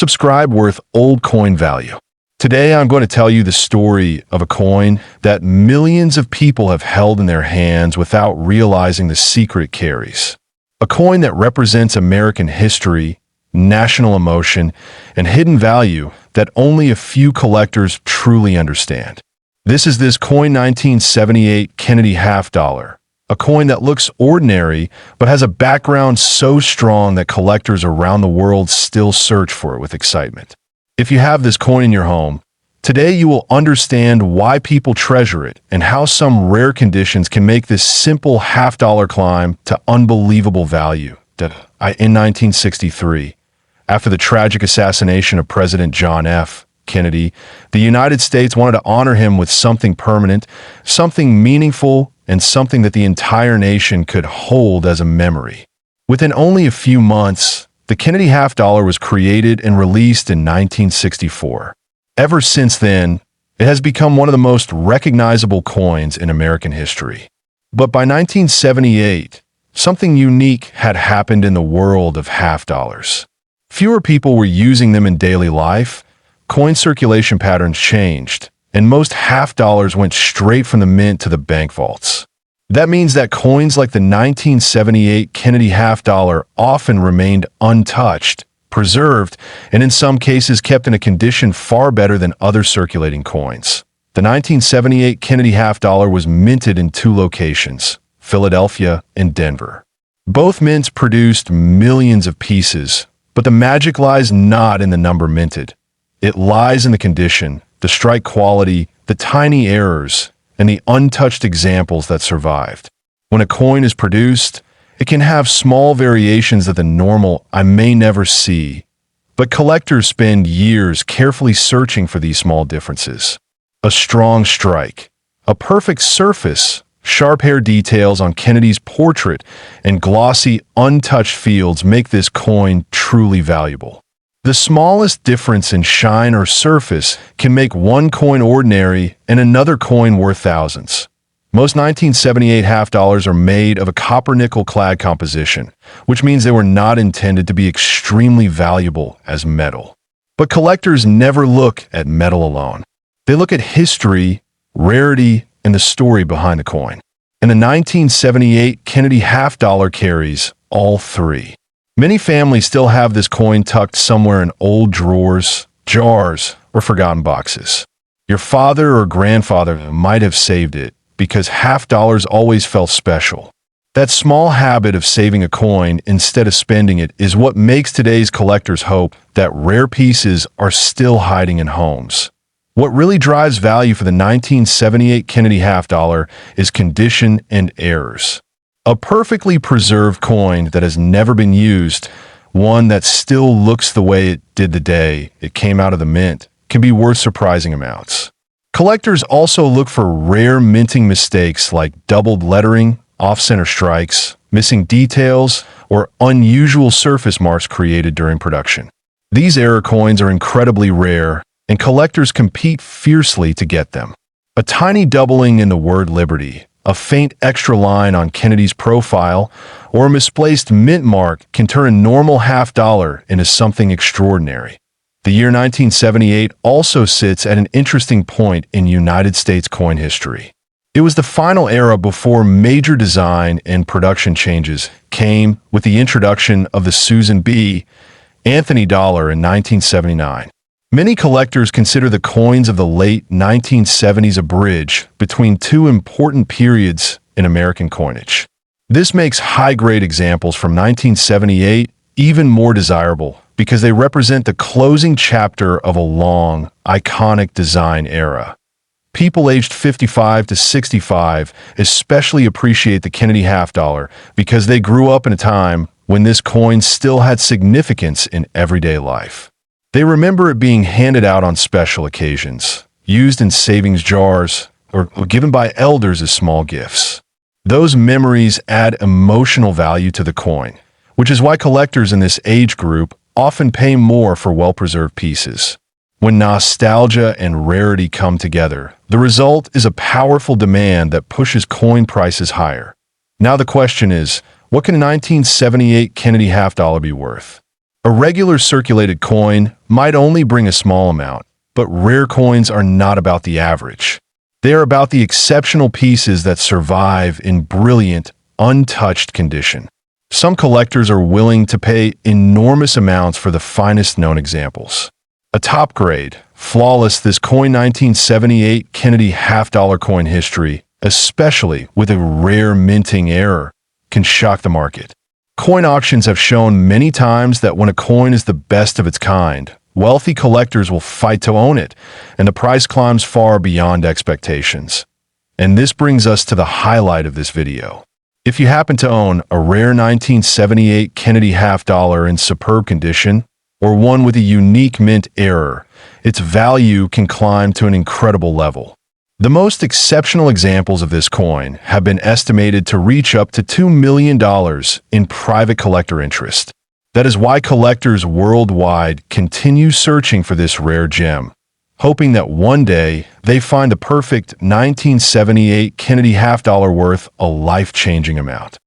Subscribe worth old coin value. Today I'm going to tell you the story of a coin that millions of people have held in their hands without realizing the secret it carries. A coin that represents American history, national emotion, and hidden value that only a few collectors truly understand. This is this coin 1978 Kennedy half dollar. A coin that looks ordinary, but has a background so strong that collectors around the world still search for it with excitement. If you have this coin in your home, today you will understand why people treasure it and how some rare conditions can make this simple half-dollar climb to unbelievable value. In 1963, after the tragic assassination of President John F. Kennedy, the United States wanted to honor him with something permanent, something meaningful, and something that the entire nation could hold as a memory. Within only a few months, the Kennedy half dollar was created and released in 1964. Ever since then, it has become one of the most recognizable coins in American history. But by 1978, something unique had happened in the world of half dollars. Fewer people were using them in daily life, coin circulation patterns changed, and most half dollars went straight from the mint to the bank vaults. That means that coins like the 1978 Kennedy half dollar often remained untouched, preserved, and in some cases kept in a condition far better than other circulating coins. The 1978 Kennedy half dollar was minted in two locations, Philadelphia and Denver. Both mints produced millions of pieces, but the magic lies not in the number minted. It lies in the condition, the strike quality, the tiny errors, and the untouched examples that survived. When a coin is produced, it can have small variations that the normal I may never see, but collectors spend years carefully searching for these small differences. A strong strike, a perfect surface, sharp hair details on Kennedy's portrait, and glossy, untouched fields make this coin truly valuable. The smallest difference in shine or surface can make one coin ordinary and another coin worth thousands. Most 1978 half dollars are made of a copper-nickel clad composition, which means they were not intended to be extremely valuable as metal. But collectors never look at metal alone. They look at history, rarity, and the story behind the coin. And the 1978 Kennedy half dollar carries all three. Many families still have this coin tucked somewhere in old drawers, jars, or forgotten boxes. Your father or grandfather might have saved it because half dollars always felt special. That small habit of saving a coin instead of spending it is what makes today's collectors hope that rare pieces are still hiding in homes. What really drives value for the 1978 Kennedy half dollar is condition and errors. A perfectly preserved coin that has never been used, one that still looks the way it did the day it came out of the mint, can be worth surprising amounts. Collectors also look for rare minting mistakes like doubled lettering, off-center strikes, missing details, or unusual surface marks created during production. These error coins are incredibly rare, and collectors compete fiercely to get them. A tiny doubling in the word Liberty, a faint extra line on Kennedy's profile, or a misplaced mint mark can turn a normal half dollar into something extraordinary. The year 1978 also sits at an interesting point in United States coin history. It was the final era before major design and production changes came with the introduction of the Susan B. Anthony dollar in 1979. Many collectors consider the coins of the late 1970s a bridge between two important periods in American coinage. This makes high-grade examples from 1978 even more desirable because they represent the closing chapter of a long, iconic design era. People aged 55 to 65 especially appreciate the Kennedy half dollar because they grew up in a time when this coin still had significance in everyday life. They remember it being handed out on special occasions, used in savings jars, or given by elders as small gifts. Those memories add emotional value to the coin, which is why collectors in this age group often pay more for well-preserved pieces. When nostalgia and rarity come together, the result is a powerful demand that pushes coin prices higher. Now the question is, what can a 1978 Kennedy half dollar be worth? A regular circulated coin might only bring a small amount, but rare coins are not about the average. They are about the exceptional pieces that survive in brilliant, untouched condition. Some collectors are willing to pay enormous amounts for the finest known examples. A top grade, flawless this coin 1978 Kennedy half-dollar coin history, especially with a rare minting error, can shock the market. Coin auctions have shown many times that when a coin is the best of its kind, wealthy collectors will fight to own it, and the price climbs far beyond expectations. And this brings us to the highlight of this video. If you happen to own a rare 1978 Kennedy half-dollar in superb condition, or one with a unique mint error, its value can climb to an incredible level. The most exceptional examples of this coin have been estimated to reach up to $2 million in private collector interest. That is why collectors worldwide continue searching for this rare gem, hoping that one day they find the perfect 1978 Kennedy half-dollar worth a life-changing amount.